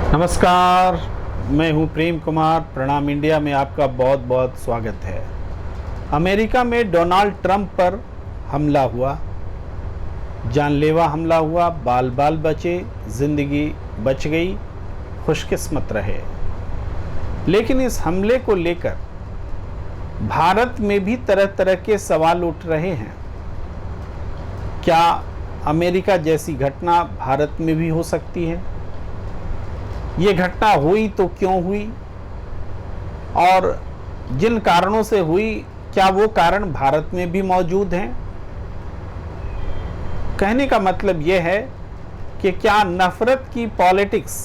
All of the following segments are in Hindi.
नमस्कार, मैं हूं प्रेम कुमार। प्रणाम इंडिया में आपका बहुत बहुत स्वागत है। अमेरिका में डोनाल्ड ट्रंप पर हमला हुआ, जानलेवा हमला हुआ, बाल बाल बचे, ज़िंदगी बच गई, खुशकिस्मत रहे। लेकिन इस हमले को लेकर भारत में भी तरह तरह के सवाल उठ रहे हैं। क्या अमेरिका जैसी घटना भारत में भी हो सकती है? ये घटना हुई तो क्यों हुई, और जिन कारणों से हुई क्या वो कारण भारत में भी मौजूद हैं? कहने का मतलब ये है कि क्या नफरत की पॉलिटिक्स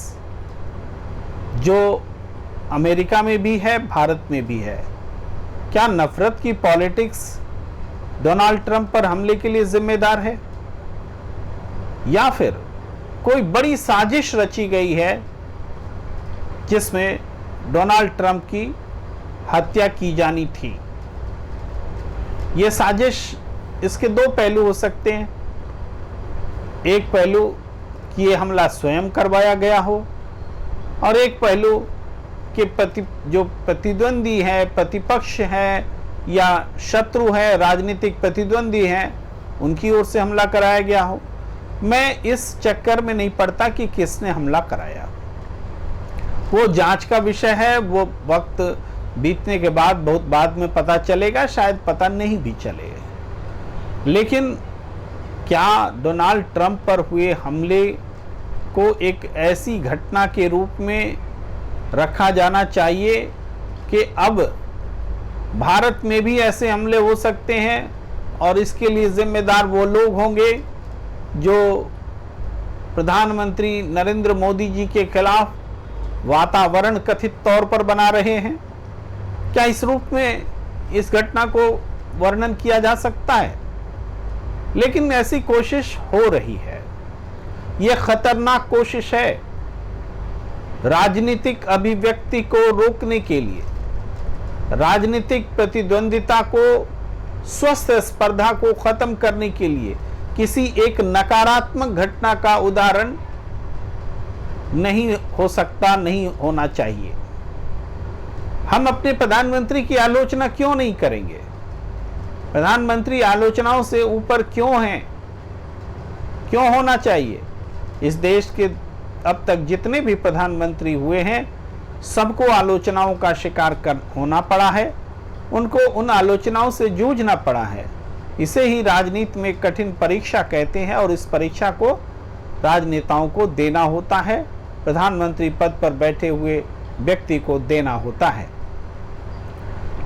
जो अमेरिका में भी है, भारत में भी है, क्या नफरत की पॉलिटिक्स डोनाल्ड ट्रंप पर हमले के लिए जिम्मेदार है, या फिर कोई बड़ी साजिश रची गई है जिसमें डोनाल्ड ट्रंप की हत्या की जानी थी? यह साजिश, इसके दो पहलू हो सकते हैं। एक पहलू कि यह हमला स्वयं करवाया गया हो, और एक पहलू कि जो प्रतिद्वंदी है, प्रतिपक्ष है या शत्रु है, राजनीतिक प्रतिद्वंदी हैं, उनकी ओर से हमला कराया गया हो। मैं इस चक्कर में नहीं पड़ता कि किसने हमला कराया, वो जांच का विषय है। वो वक्त बीतने के बाद, बहुत बाद में पता चलेगा, शायद पता नहीं भी चले। लेकिन क्या डोनाल्ड ट्रंप पर हुए हमले को एक ऐसी घटना के रूप में रखा जाना चाहिए कि अब भारत में भी ऐसे हमले हो सकते हैं, और इसके लिए जिम्मेदार वो लोग होंगे जो प्रधानमंत्री नरेंद्र मोदी जी के खिलाफ वातावरण कथित तौर पर बना रहे हैं? क्या इस रूप में इस घटना को वर्णन किया जा सकता है? लेकिन ऐसी कोशिश हो रही है। यह खतरनाक कोशिश है। राजनीतिक अभिव्यक्ति को रोकने के लिए, राजनीतिक प्रतिद्वंदिता को, स्वस्थ स्पर्धा को खत्म करने के लिए किसी एक नकारात्मक घटना का उदाहरण नहीं हो सकता, नहीं होना चाहिए। हम अपने प्रधानमंत्री की आलोचना क्यों नहीं करेंगे? प्रधानमंत्री आलोचनाओं से ऊपर क्यों हैं? क्यों होना चाहिए? इस देश के अब तक जितने भी प्रधानमंत्री हुए हैं, सबको आलोचनाओं का शिकार होना पड़ा है, उनको उन आलोचनाओं से जूझना पड़ा है। इसे ही राजनीति में कठिन परीक्षा कहते हैं, और इस परीक्षा को राजनेताओं को देना होता है, प्रधानमंत्री पद पर बैठे हुए व्यक्ति को देना होता है।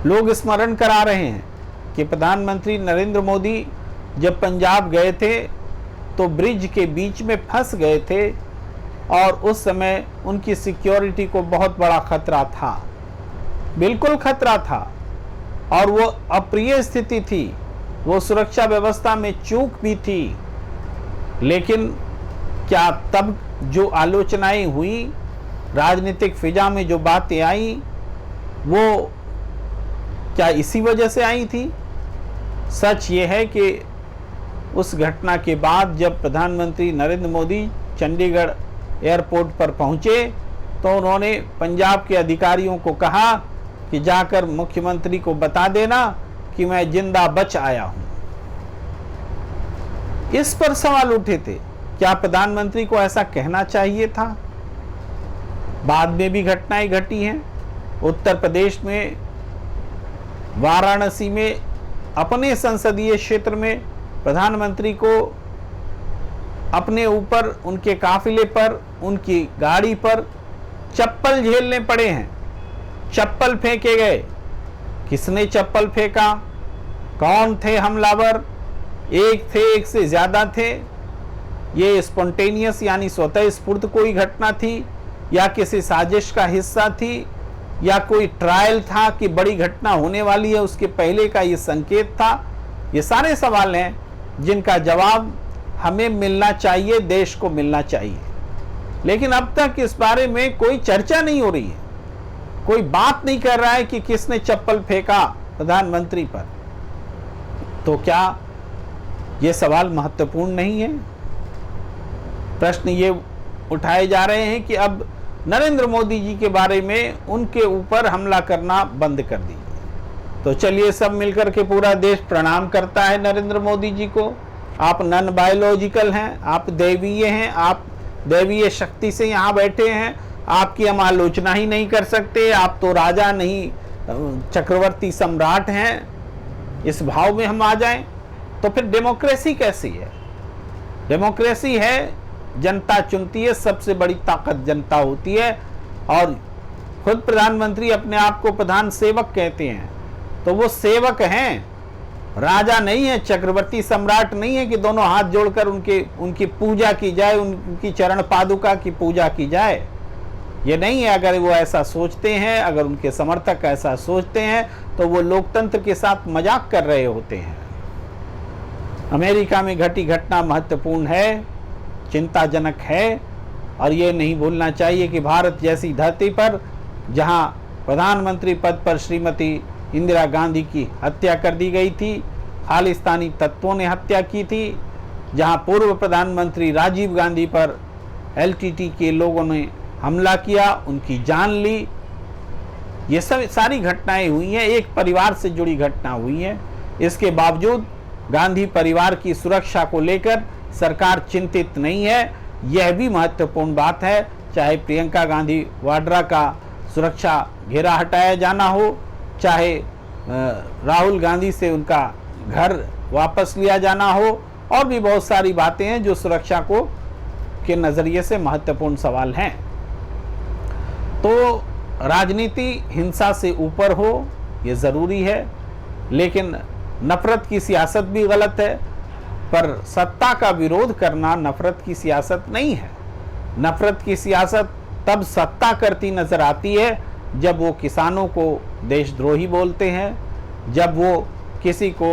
लोग स्मरण करा रहे हैं कि प्रधानमंत्री नरेंद्र मोदी जब पंजाब गए थे तो ब्रिज के बीच में फंस गए थे, और उस समय उनकी सिक्योरिटी को बहुत बड़ा खतरा था, बिल्कुल खतरा था, और वो अप्रिय स्थिति थी, वो सुरक्षा व्यवस्था में चूक भी थी। लेकिन क्या तब जो आलोचनाएं हुई, राजनीतिक फिजा में जो बातें आई, वो क्या इसी वजह से आई थी? सच ये है कि उस घटना के बाद जब प्रधानमंत्री नरेंद्र मोदी चंडीगढ़ एयरपोर्ट पर पहुंचे तो उन्होंने पंजाब के अधिकारियों को कहा कि जाकर मुख्यमंत्री को बता देना कि मैं जिंदा बच आया हूं। इस पर सवाल उठे थे, क्या प्रधानमंत्री को ऐसा कहना चाहिए था? बाद में भी घटनाएं घटी हैं। उत्तर प्रदेश में वाराणसी में अपने संसदीय क्षेत्र में प्रधानमंत्री को अपने ऊपर, उनके काफिले पर, उनकी गाड़ी पर चप्पल झेलने पड़े हैं, चप्पल फेंके गए। किसने चप्पल फेंका? कौन थे हमलावर? एक थे, एक से ज्यादा थे? ये स्पॉन्टेनियस यानी स्वतः स्फूर्त कोई घटना थी, या किसी साजिश का हिस्सा थी, या कोई ट्रायल था कि बड़ी घटना होने वाली है, उसके पहले का ये संकेत था? ये सारे सवाल हैं जिनका जवाब हमें मिलना चाहिए, देश को मिलना चाहिए। लेकिन अब तक इस बारे में कोई चर्चा नहीं हो रही है, कोई बात नहीं कर रहा है कि किसने चप्पल फेंका प्रधानमंत्री पर। तो क्या ये सवाल महत्वपूर्ण नहीं है? प्रश्न ये उठाए जा रहे हैं कि अब नरेंद्र मोदी जी के बारे में उनके ऊपर हमला करना बंद कर दीजिए। तो चलिए सब मिलकर के पूरा देश प्रणाम करता है नरेंद्र मोदी जी को। आप नॉन बायोलॉजिकल हैं, आप दैवीय हैं, आप दैवीय शक्ति से यहाँ बैठे हैं, आपकी हम आलोचना ही नहीं कर सकते। आप तो राजा नहीं चक्रवर्ती सम्राट हैं। इस भाव में हम आ जाएं तो फिर डेमोक्रेसी कैसी है? डेमोक्रेसी है जनता चुनती है, सबसे बड़ी ताकत जनता होती है। और खुद प्रधानमंत्री अपने आप को प्रधान सेवक कहते हैं, तो वो सेवक हैं, राजा नहीं है, चक्रवर्ती सम्राट नहीं है कि दोनों हाथ जोड़कर उनकी पूजा की जाए, उनकी चरण पादुका की पूजा की जाए। ये नहीं है। अगर वो ऐसा सोचते हैं, अगर उनके समर्थक ऐसा सोचते हैं, तो वो लोकतंत्र के साथ मजाक कर रहे होते हैं। अमेरिका में घटी घटना महत्वपूर्ण है, चिंताजनक है, और ये नहीं भूलना चाहिए कि भारत जैसी धरती पर, जहां प्रधानमंत्री पद पर श्रीमती इंदिरा गांधी की हत्या कर दी गई थी, खालिस्तानी तत्वों ने हत्या की थी, जहां पूर्व प्रधानमंत्री राजीव गांधी पर एलटीटी के लोगों ने हमला किया, उनकी जान ली, ये सब सारी घटनाएं हुई हैं, एक परिवार से जुड़ी घटना हुई है। इसके बावजूद गांधी परिवार की सुरक्षा को लेकर सरकार चिंतित नहीं है। यह भी महत्वपूर्ण बात है। चाहे प्रियंका गांधी वाड्रा का सुरक्षा घेरा हटाया जाना हो, चाहे राहुल गांधी से उनका घर वापस लिया जाना हो, और भी बहुत सारी बातें हैं जो सुरक्षा को के नज़रिए से महत्वपूर्ण सवाल हैं। तो राजनीति हिंसा से ऊपर हो, ये ज़रूरी है, लेकिन नफरत की सियासत भी गलत है। पर सत्ता का विरोध करना नफरत की सियासत नहीं है। नफरत की सियासत तब सत्ता करती नजर आती है जब वो किसानों को देशद्रोही बोलते हैं, जब वो किसी को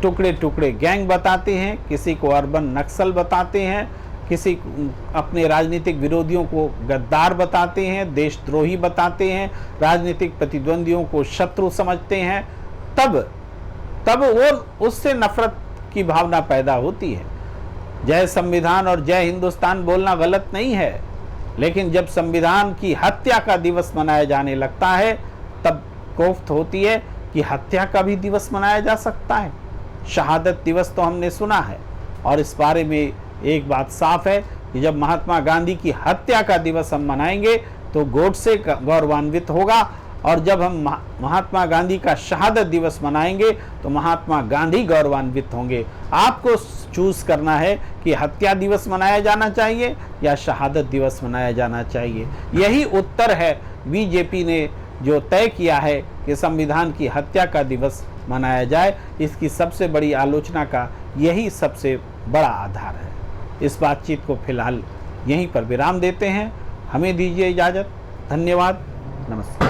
टुकड़े टुकड़े गैंग बताते हैं, किसी को अर्बन नक्सल बताते हैं, किसी अपने राजनीतिक विरोधियों को गद्दार बताते हैं, देशद्रोही बताते हैं, राजनीतिक प्रतिद्वंदियों को शत्रु समझते हैं, तब वो उससे नफरत की भावना पैदा होती है। जय संविधान और जय हिंदुस्तान बोलना गलत नहीं है, लेकिन जब संविधान की हत्या का दिवस मनाया जाने लगता है, तब कोफ्त होती है कि हत्या का भी दिवस मनाया जा सकता है। शहादत दिवस तो हमने सुना है, और इस बारे में एक बात साफ है कि जब महात्मा गांधी की हत्या का दिवस हम मनाएंगे तो गोडसे गौरवान्वित होगा, और जब हम महात्मा गांधी का शहादत दिवस मनाएंगे तो महात्मा गांधी गौरवान्वित होंगे। आपको चूज करना है कि हत्या दिवस मनाया जाना चाहिए या शहादत दिवस मनाया जाना चाहिए। यही उत्तर है बीजेपी ने जो तय किया है कि संविधान की हत्या का दिवस मनाया जाए। इसकी सबसे बड़ी आलोचना का यही सबसे बड़ा आधार है। इस बातचीत को फिलहाल यहीं पर विराम देते हैं। हमें दीजिए इजाज़त। धन्यवाद। नमस्कार।